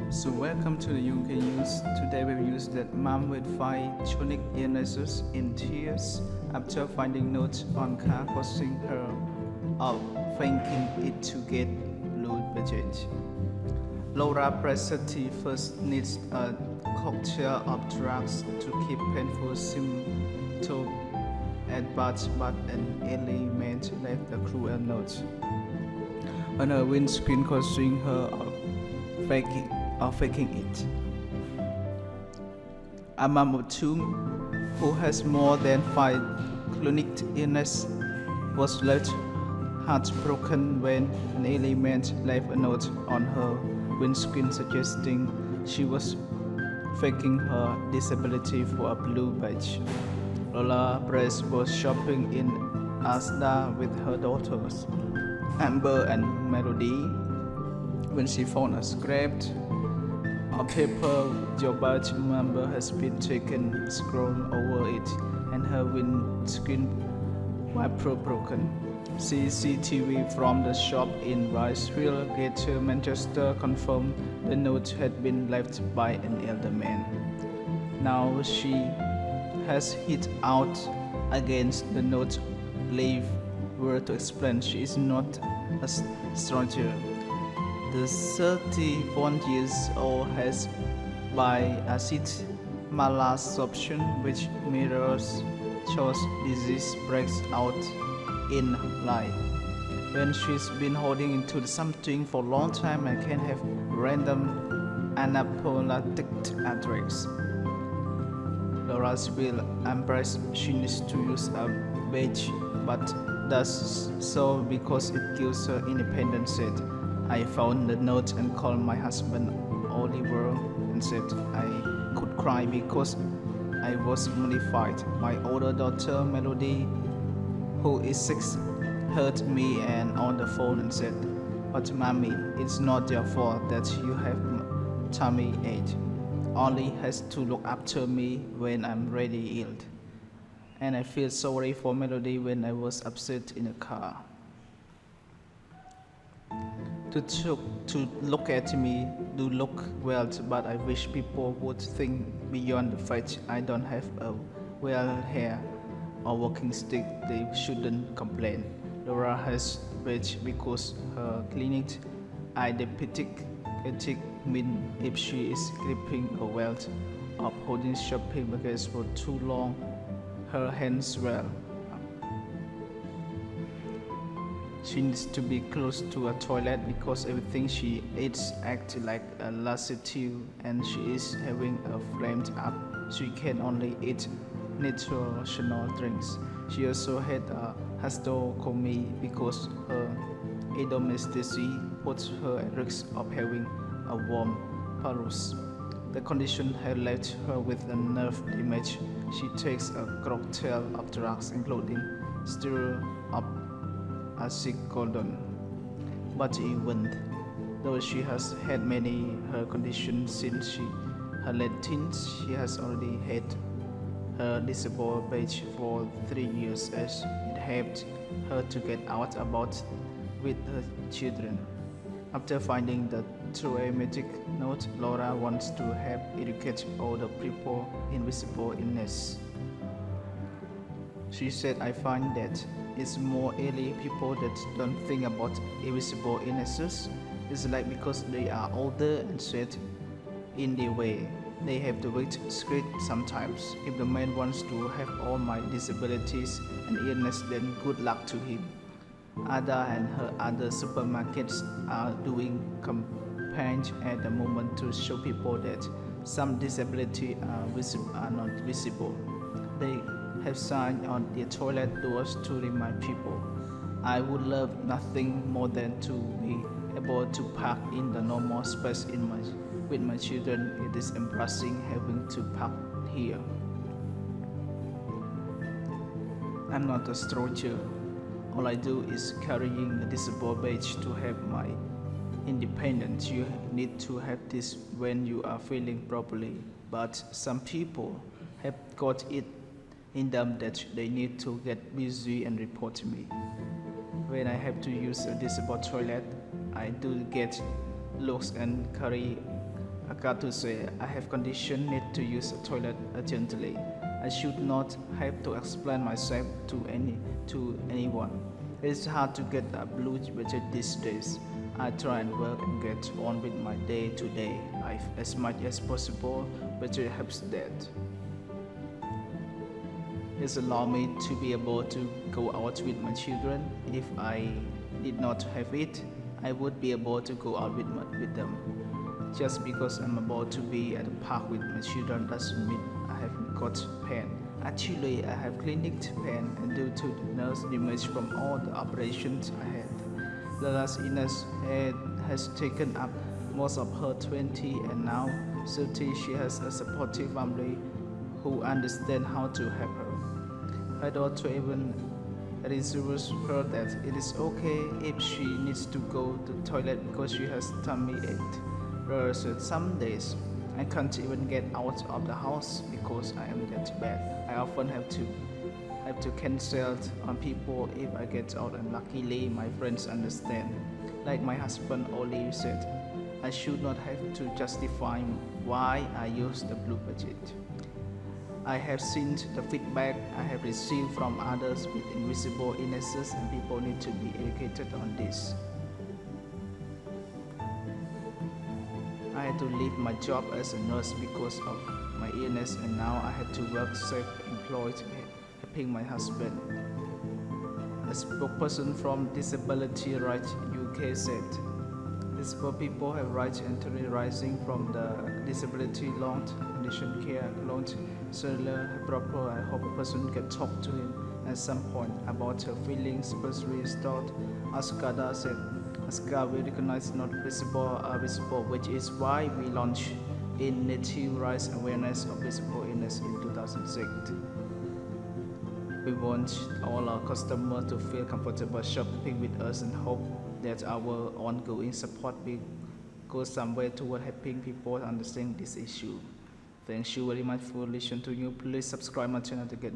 So welcome to the UK News. Today we use that mom with 5 chronic illnesses in tears after finding notes on car causing her of faking it to get blue budget. Laura Presetti first needs a cocktail of drugs to keep painful symptoms at but an element left a cruel note on her windscreen causing her of faking it. A mom of 2 who has more than 5 chronic illness was left heartbroken when an element left a note on her windscreen suggesting she was faking her disability for a blue badge. Laura Press was shopping in Asda with her daughters, Amber and Melody, when she found a scrapped paper. Your badge number has been taken, scrawled over it, and her windscreen wiper broken. CCTV from the shop in Whitefield, Greater Manchester confirmed the note had been left by an elder man. Now she has hit out against the note, leave were to explain she is not a stranger. The 31-year-old has bile acid malabsorption, which mirrors Crohn's disease breaks out in life. When she's been holding into something for a long time and can have random anaphalactic attacks. Laura's will embrace she needs to use a badge, but does so because it gives her independence. Said, I found the note and called my husband Oliver and said I could cry because I was mortified. My older daughter Melody, who is 6, heard me and on the phone and said, but mommy, it's not your fault that you have tummy ache. Only has to look after me when I'm really ill. And I feel sorry for Melody when I was upset in the car. To look at me do look well, but I wish people would think beyond the fact I don't have a well hair or walking stick. They shouldn't complain. Laura has badge because her clinic diabetic mean if she is gripping a wealth of holding shopping bags for too long, her hands swell. She needs to be close to a toilet because everything she eats acts like a laxative, and she is having a flamed up. She can only eat nutritional drinks. She also had a hysterectomy because her endometriosis puts her at risk of having a warm uterus. The condition had left her with a nerve damage. She takes a cocktail of drugs including steroid of oxycodone. But even though she has had many her conditions since her late teens, she has already had her disabled badge for 3 years as it helped her to get out about with her children. After finding the traumatic note, Laura wants to help educate older people in visible illness. She said, I find that it's more elderly people that don't think about invisible illnesses. It's like because they are older and set in their way, they have to wait script sometimes. If the man wants to have all my disabilities and illness, then good luck to him. Asda and her other supermarkets are doing campaigns at the moment to show people that some disabilities are not visible. They have signs on their toilet doors to remind people. I would love nothing more than to be able to park in the normal space with my children. It is embarrassing having to park here. I'm not a stranger. All I do is carrying a disabled badge to have my independence. You need to have this when you are feeling properly. But some people have got it in them that they need to get busy and report to me. When I have to use a disabled toilet, I do get looks and carry I got to say, I have condition need to use a toilet urgently. I should not have to explain myself to anyone. It's hard to get a blue budget these days. I try and work and get on with my day-to-day life as much as possible, but it helps that. It allows me to be able to go out with my children. If I did not have it, I would be able to go out with them. Just because I'm about to be at the park with my children doesn't mean I have got pain. Actually, I have clinic pain and due to the nerve damage from all the operations I had. Laura's illness has taken up most of her 20 and now 30. She has a supportive family who understand how to help her. Her daughter even reassures her that it is okay if she needs to go to the toilet because she has tummy ache. Laura said, some days I can't even get out of the house because I am that bad. I often have to cancel on people if I get out, and luckily my friends understand. Like my husband Oli said, I should not have to justify why I use the blue budget. I have seen the feedback I have received from others with invisible illnesses, and people need to be educated on this. I had to leave my job as a nurse because of my illness, and now I have to work self-employed, helping my husband. A spokesperson from Disability Rights UK said, disabled people have rights entering rising from the disability long condition care long cellular proper. I hope a person can talk to him at some point about her feelings, especially restored. Asda said, Asda will recognize not visible are visible, which is why we launched in Native Rights Awareness of Visible Illness in 2006. We want all our customers to feel comfortable shopping with us and hope that our ongoing support will go some way toward helping people understand this issue. Thank you very much for listening to you. Please subscribe my channel to get